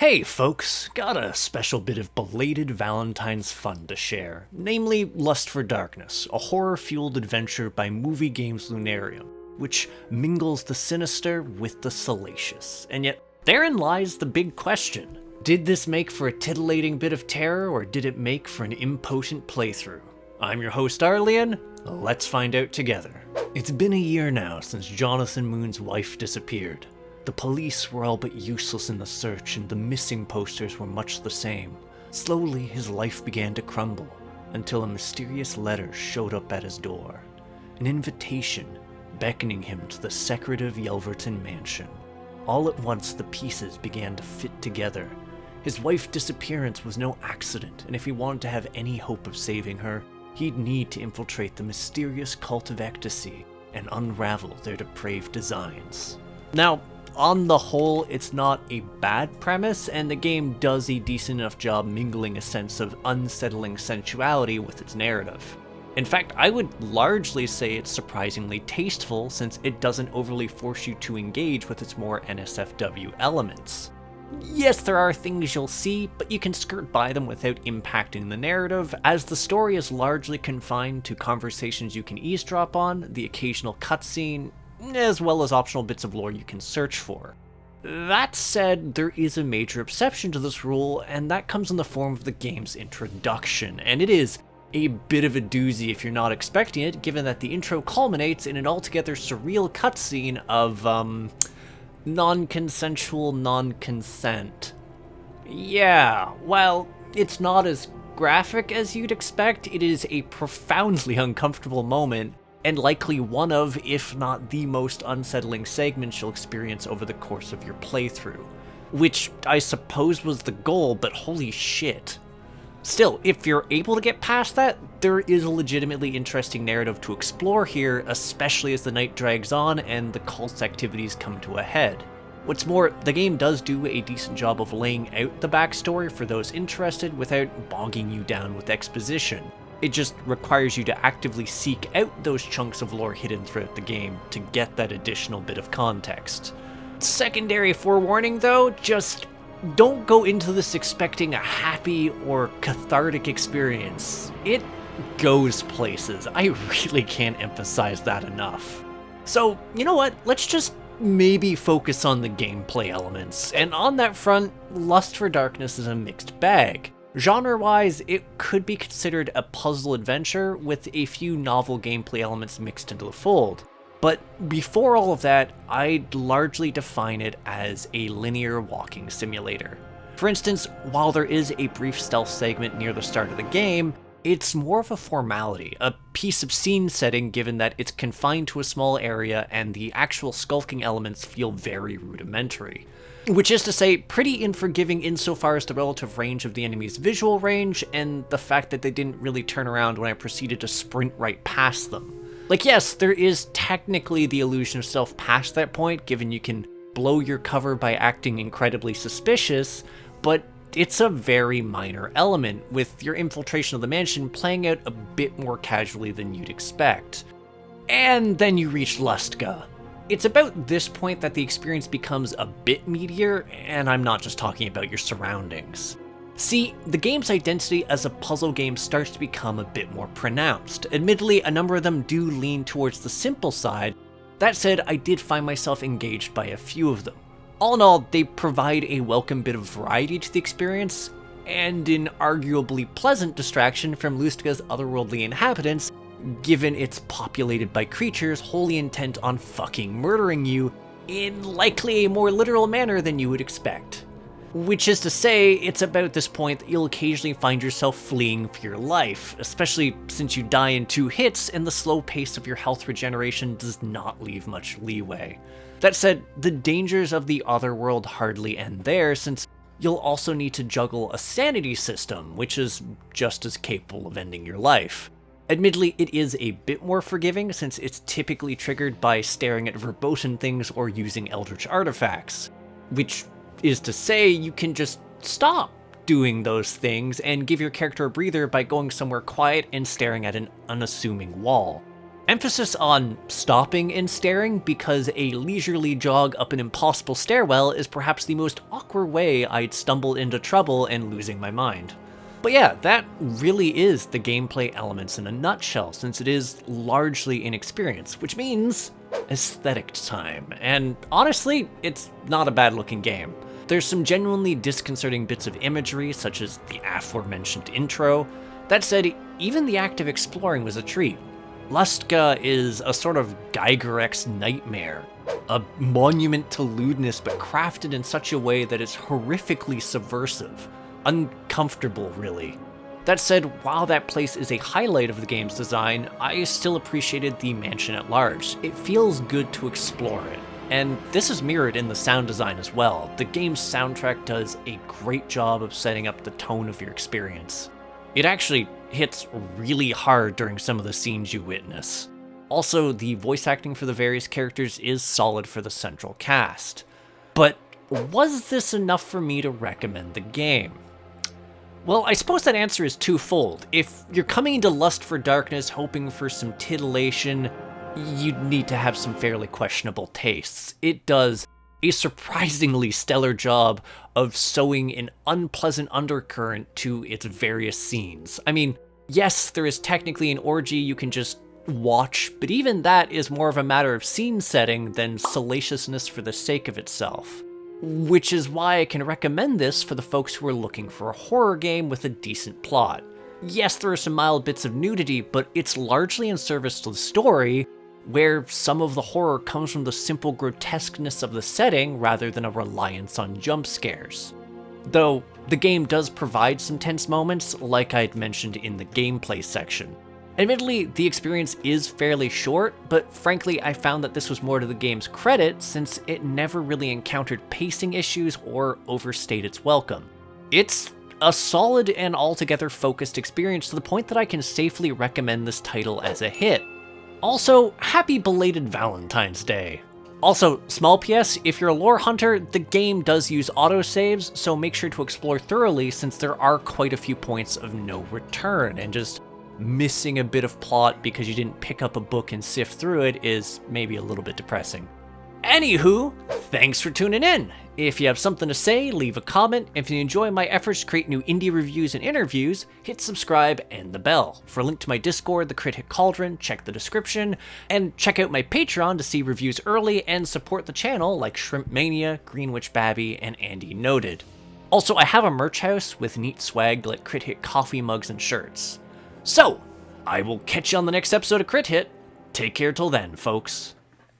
Hey folks, got a special bit of belated Valentine's fun to share, namely Lust for Darkness, a horror-fueled adventure by Movie Games Lunarium, which mingles the sinister with the salacious. And yet, therein lies the big question. Did this make for a titillating bit of terror, or did it make for an impotent playthrough? I'm your host Arlian, let's find out together. It's been a year now since Jonathan Moon's wife disappeared. The police were all but useless in the search, and the missing posters were much the same. Slowly, his life began to crumble, until a mysterious letter showed up at his door. An invitation, beckoning him to the secretive Yelverton mansion. All at once, the pieces began to fit together. His wife's disappearance was no accident, and if he wanted to have any hope of saving her, he'd need to infiltrate the mysterious cult of ecstasy and unravel their depraved designs. Now, on the whole, it's not a bad premise, and the game does a decent enough job mingling a sense of unsettling sensuality with its narrative. In fact, I would largely say it's surprisingly tasteful, since it doesn't overly force you to engage with its more NSFW elements. Yes, there are things you'll see, but you can skirt by them without impacting the narrative, as the story is largely confined to conversations you can eavesdrop on, the occasional cutscene, as well as optional bits of lore you can search for. That said, there is a major exception to this rule, and that comes in the form of the game's introduction, and it is a bit of a doozy if you're not expecting it, given that the intro culminates in an altogether surreal cutscene of, non-consensual non-consent. Yeah, while it's not as graphic as you'd expect, it is a profoundly uncomfortable moment, and likely one of, if not the most unsettling segments you'll experience over the course of your playthrough. Which I suppose was the goal, but holy shit. Still, if you're able to get past that, there is a legitimately interesting narrative to explore here, especially as the night drags on and the cult's activities come to a head. What's more, the game does do a decent job of laying out the backstory for those interested without bogging you down with exposition. It just requires you to actively seek out those chunks of lore hidden throughout the game to get that additional bit of context. Secondary forewarning though, just don't go into this expecting a happy or cathartic experience. It goes places. I really can't emphasize that enough. So, you know what? Let's just maybe focus on the gameplay elements. And on that front, Lust for Darkness is a mixed bag. Genre-wise, it could be considered a puzzle adventure with a few novel gameplay elements mixed into the fold. But before all of that, I'd largely define it as a linear walking simulator. For instance, while there is a brief stealth segment near the start of the game, it's more of a formality, a piece of scene setting given that it's confined to a small area and the actual skulking elements feel very rudimentary. Which is to say, pretty unforgiving insofar as the relative range of the enemy's visual range and the fact that they didn't really turn around when I proceeded to sprint right past them. Like yes, there is technically the illusion of stealth past that point, given you can blow your cover by acting incredibly suspicious, but it's a very minor element, with your infiltration of the mansion playing out a bit more casually than you'd expect. And then you reach Lustka. It's about this point that the experience becomes a bit meatier, and I'm not just talking about your surroundings. See, the game's identity as a puzzle game starts to become a bit more pronounced. Admittedly, a number of them do lean towards the simple side. That said, I did find myself engaged by a few of them. All in all, they provide a welcome bit of variety to the experience, and an arguably pleasant distraction from Lustka's otherworldly inhabitants, given it's populated by creatures wholly intent on fucking murdering you in likely a more literal manner than you would expect. Which is to say, it's about this point that you'll occasionally find yourself fleeing for your life, especially since you die in 2 hits and the slow pace of your health regeneration does not leave much leeway. That said, the dangers of the otherworld hardly end there, since you'll also need to juggle a sanity system, which is just as capable of ending your life. Admittedly, it is a bit more forgiving since it's typically triggered by staring at verboten things or using eldritch artifacts. Which is to say, you can just stop doing those things and give your character a breather by going somewhere quiet and staring at an unassuming wall. Emphasis on stopping and staring because a leisurely jog up an impossible stairwell is perhaps the most awkward way I'd stumble into trouble and losing my mind. But yeah, that really is the gameplay elements in a nutshell, since it is largely inexperienced, which means aesthetic time. And honestly, it's not a bad looking game. There's some genuinely disconcerting bits of imagery, such as the aforementioned intro. That said, even the act of exploring was a treat. Lustka is a sort of Gygax nightmare, a monument to lewdness but crafted in such a way that it's horrifically subversive. Uncomfortable, really. That said, while that place is a highlight of the game's design, I still appreciated the mansion at large. It feels good to explore it. And this is mirrored in the sound design as well. The game's soundtrack does a great job of setting up the tone of your experience. It actually hits really hard during some of the scenes you witness. Also, the voice acting for the various characters is solid for the central cast. But was this enough for me to recommend the game? Well, I suppose that answer is twofold. If you're coming into Lust for Darkness hoping for some titillation, you'd need to have some fairly questionable tastes. It does a surprisingly stellar job of sewing an unpleasant undercurrent to its various scenes. I mean, yes, there is technically an orgy you can just watch, but even that is more of a matter of scene setting than salaciousness for the sake of itself. Which is why I can recommend this for the folks who are looking for a horror game with a decent plot. Yes, there are some mild bits of nudity, but it's largely in service to the story, where some of the horror comes from the simple grotesqueness of the setting rather than a reliance on jump scares. Though, the game does provide some tense moments, like I'd mentioned in the gameplay section. Admittedly, the experience is fairly short, but frankly I found that this was more to the game's credit since it never really encountered pacing issues or overstayed its welcome. It's a solid and altogether focused experience to the point that I can safely recommend this title as a hit. Also, happy belated Valentine's Day. Also, small PS, if you're a lore hunter, the game does use autosaves, so make sure to explore thoroughly since there are quite a few points of no return, and just missing a bit of plot because you didn't pick up a book and sift through it is maybe a little bit depressing. Anywho, thanks for tuning in. If you have something to say, leave a comment. If you enjoy my efforts to create new indie reviews and interviews, hit subscribe and the bell. For a link to my Discord, the Crit Hit Cauldron, check the description, and check out my Patreon to see reviews early and support the channel like Shrimp Mania, Greenwich Babby, and Andy Noted. Also, I have a merch house with neat swag like Crit Hit coffee mugs and shirts. So, I will catch you on the next episode of Crit Hit. Take care till then, folks.